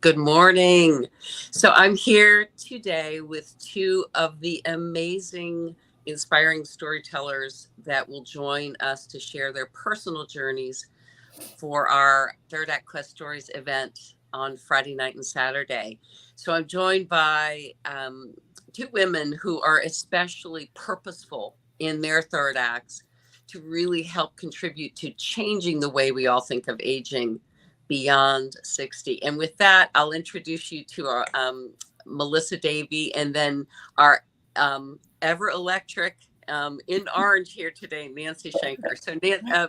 Good morning. So I'm here today with two of the amazing, inspiring storytellers that will join us to share their personal journeys for our Third Act Quest Stories event on Friday night and Saturday. So I'm joined by two women who are especially purposeful in their third acts to really help contribute to changing the way we all think of aging beyond 60. And with that, I'll introduce you to our Melissa Davey and then our ever electric in orange here today, Nancy Schenker. So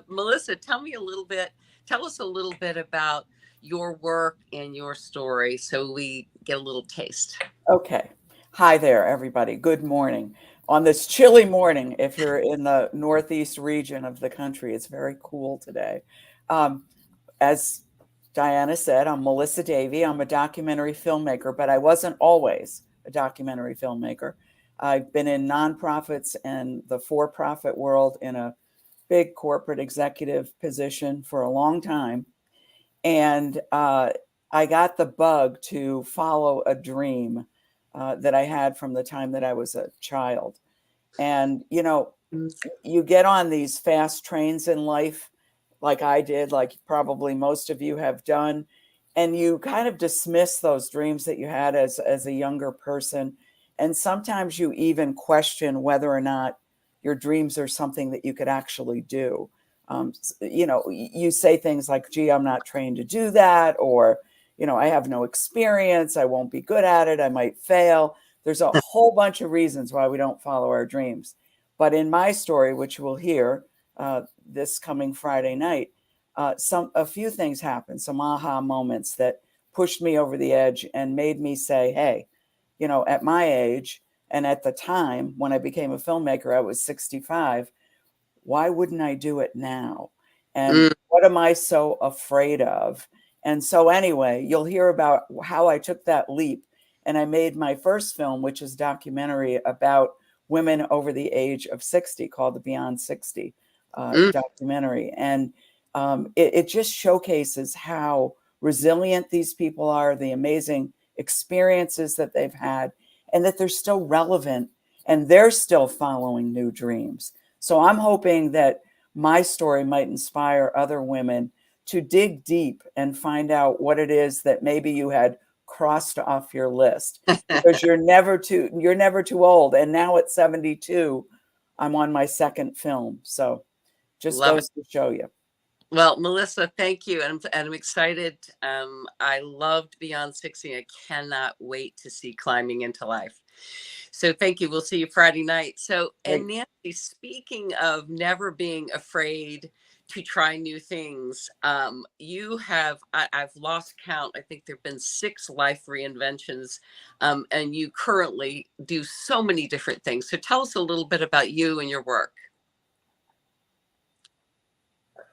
Melissa, tell us a little bit about your work and your story so we get a little taste. Okay. Hi there, everybody. Good morning. On this chilly morning, if you're in the northeast region of the country, it's very cool today. As Diana said, I'm Melissa Davey. I'm a documentary filmmaker, but I wasn't always a documentary filmmaker. I've been in nonprofits and the for-profit world in a big corporate executive position for a long time. And I got the bug to follow a dream that I had from the time that I was a child. And, you get on these fast trains in life, like I did, like probably most of you have done, and you kind of dismiss those dreams that you had as a younger person. And sometimes you even question whether or not your dreams are something that you could actually do. You say things like, gee, I'm not trained to do that, or, I have no experience, I won't be good at it, I might fail. There's a whole bunch of reasons why we don't follow our dreams. But in my story, which we'll hear this coming Friday night, a few things happened, some aha moments that pushed me over the edge and made me say, hey, at my age and at the time when I became a filmmaker, I was 65. Why wouldn't I do it now? And what am I so afraid of? And so anyway, you'll hear about how I took that leap. And I made my first film, which is a documentary about women over the age of 60 called the Beyond 60 documentary. And it just showcases how resilient these people are, the amazing experiences that they've had, and that they're still relevant and they're still following new dreams. So I'm hoping that my story might inspire other women to dig deep and find out what it is that maybe you had crossed off your list, because you're never too old. And now at 72, I'm on my second film. So just goes to show you. Well, Melissa, thank you. And I'm excited. I loved Beyond 60. I cannot wait to see Climbing into Life. So thank you. We'll see you Friday night. So, and Nancy, speaking of never being afraid to try new things, I've lost count. I think there've been 6 life reinventions, and you currently do so many different things. So tell us a little bit about you and your work.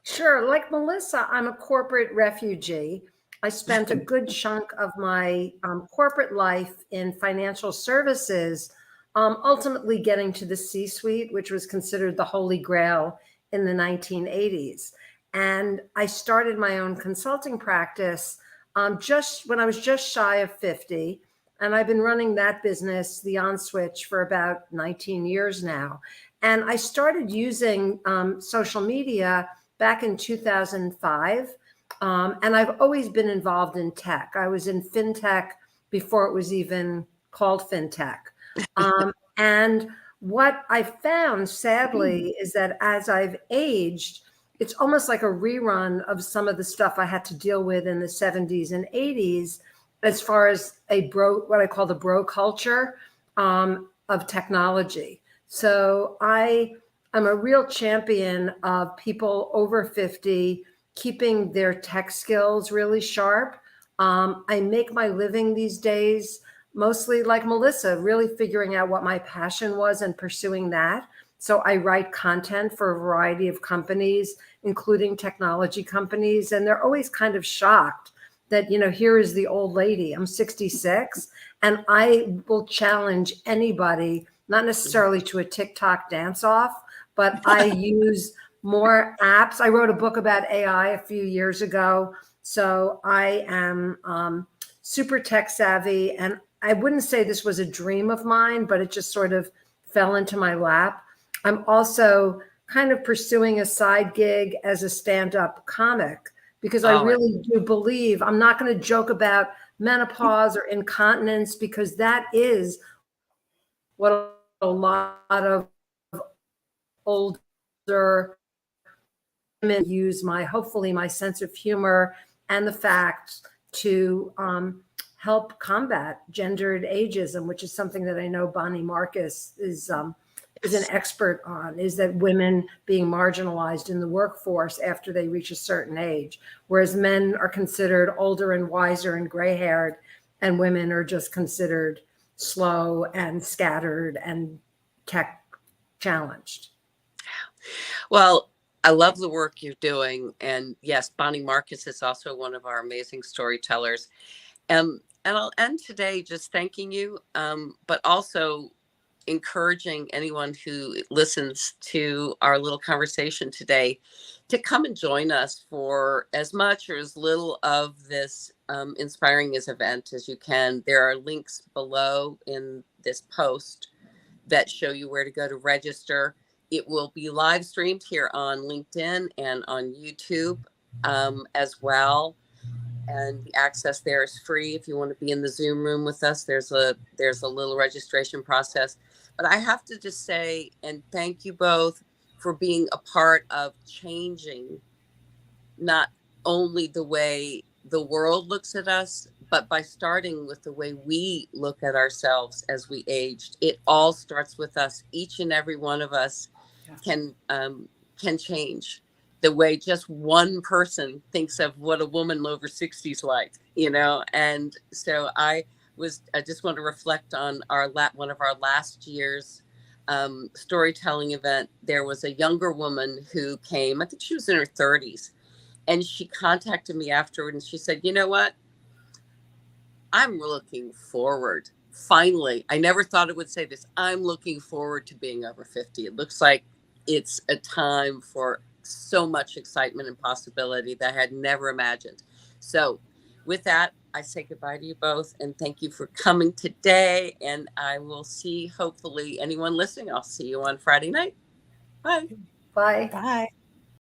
Sure. Like Melissa, I'm a corporate refugee. I spent a good chunk of my corporate life in financial services, ultimately getting to the C-suite, which was considered the holy grail in the 1980s. And I started my own consulting practice just when I was just shy of 50. And I've been running that business, the On Switch, for about 19 years now. And I started using social media back in 2005. And I've always been involved in tech. I was in fintech before it was even called fintech. And what I found, sadly, is that as I've aged, it's almost like a rerun of some of the stuff I had to deal with in the 70s and 80s, as far as what I call the bro culture of technology. So I'm a real champion of people over 50 keeping their tech skills really sharp. I make my living these days mostly like Melissa, really figuring out what my passion was and pursuing that. So I write content for a variety of companies, including technology companies, and they're always kind of shocked that, here is the old lady. I'm 66, and I will challenge anybody, not necessarily to a TikTok dance off, but I use more apps. I wrote a book about AI a few years ago. So I am super tech savvy. And I wouldn't say this was a dream of mine, but it just sort of fell into my lap. I'm also kind of pursuing a side gig as a stand-up comic because I Oh, really do believe, I'm not going to joke about menopause or incontinence because that is what a lot of older women use hopefully my sense of humor and the facts to help combat gendered ageism, which is something that I know Bonnie Marcus is an expert on, is that women being marginalized in the workforce after they reach a certain age, whereas men are considered older and wiser and gray-haired, and women are just considered slow and scattered and tech challenged. well, I love the work you're doing. And yes, Bonnie Marcus is also one of our amazing storytellers. And I'll end today just thanking you, but also encouraging anyone who listens to our little conversation today to come and join us for as much or as little of this inspiring this event as you can. There are links below in this post that show you where to go to register. It will be live streamed here on LinkedIn and on YouTube as well. And the access there is free. If you want to be in the Zoom room with us, there's a little registration process. But I have to just say and thank you both for being a part of changing not only the way the world looks at us, but by starting with the way we look at ourselves as we aged. It all starts with us. Each and every one of us can change the way just one person thinks of what a woman over 60 is like, And so I just want to reflect on one of our last year's storytelling event. There was a younger woman who came, I think she was in her 30s, and she contacted me afterward and she said, you know what? I'm looking forward. Finally, I never thought it would say this. I'm looking forward to being over 50. It looks like it's a time for so much excitement and possibility that I had never imagined. So with that, I say goodbye to you both and thank you for coming today. And I will see, hopefully, anyone listening, I'll see you on Friday night. Bye. Bye. Bye.